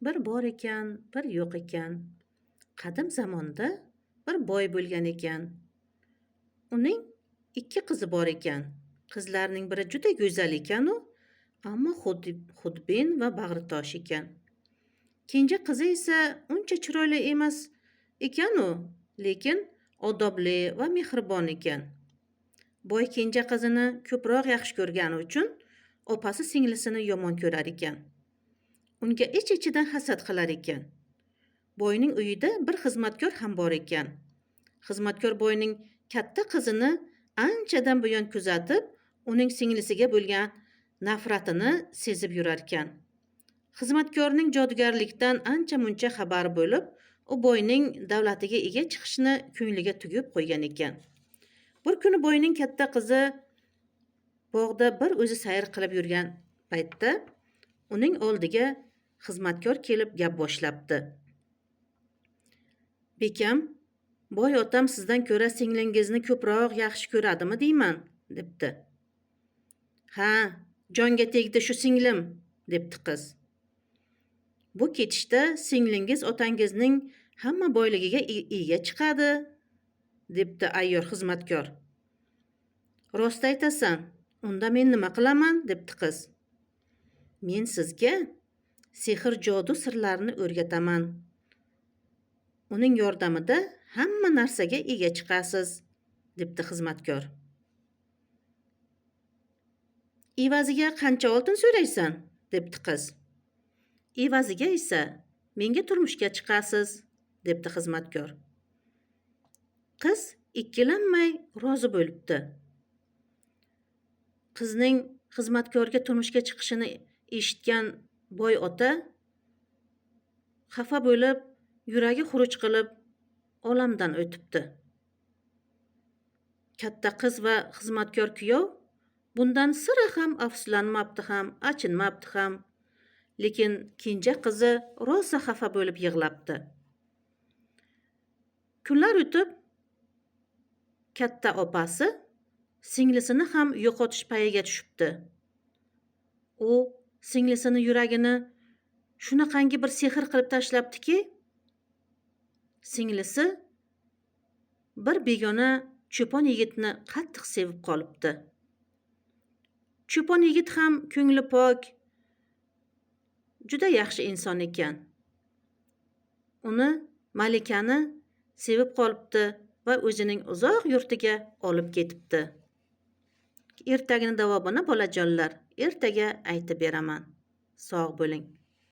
Bir bor ekan, bir yo'q ekan. Qadim zamonda bir boy bo'lgan ekan. Uning 2 qizi bor ekan. Qizlarning biri juda go'zal ekan ammo xudbin va bag'ritosh ekan. Kenja qizi esa uncha chiroyli emas ekan lekin odobli va mehribon ekan. Boy kenja qizini ko'proq yaxshi ko'rgani uchun opasi singlisini yomon ko'rar ekan. Unga ich-ichidan hasad qilar ekan. Boyning uyida bir xizmatkor ham bor ekan. Xizmatkor boyning katta qizini anchadan buyon kuzatib, uning singlisiga bo'lgan nafratini sezib yurar ekan. Xizmatkorning jodugarlikdan ancha-muncha xabari bo'lib, u boyning davlatiga ega chiqishni ko'ngliga tugib qo'ygan ekan. Bir kuni boyning katta qizi bog'da bir o'zi sayr qilib yurgan paytda uning oldiga xizmatkor kelib gap boshlabdi. "Bekam, boy otam sizdan ko'ra singlingizni ko'proq yaxshi ko'radimi deyman", debdi. "Ha, jonga tegdi shu singlim", debdi qiz. "Bu ketishda singlingiz otangizning hamma boyligiga ega chiqadi", debdi ayyor xizmatkor. "Rost aytasan, unda men nima qilaman", debdi qiz. "Men sizga sehr jodu sirlarini o'rgataman. Uning yordamida hamma narsaga ega chiqasiz", debdi xizmatkor. "Evaziga qancha oltin so'raysan?" debdi qiz. "Evaziga esa menga turmushga chiqasiz", debdi xizmatkor. Qiz ikkilanmay rozi bo'libdi. Qizning xizmatkorga turmushga chiqishini eshitgan boy ota xafa bo'lib, yuragi xuruj qilib, olamdan o'tibdi. Katta qiz va xizmatkor kuyov bundan sira ham afsuslanmabdi ham, achinmabdi ham. Lekin kenja qizi rosa xafa bo'lib yig'labdi. Kunlar o'tib, katta opasi singlisini ham yo'qotish payiga tushibdi. U singlisini yuragini shunaqangi bir sehr qilib tashlabdiki, singlisi bir begona cho'pon yigitni qattiq sevib qolibdi. Cho'pon yigit ham ko'ngli pok, juda yaxshi inson ekan. Uni malikani sevib qolibdi va o'zining uzoq yurtiga olib ketibdi. Ertagini davomini bolajonlar ertaga aytib beraman. Sog' bo'ling.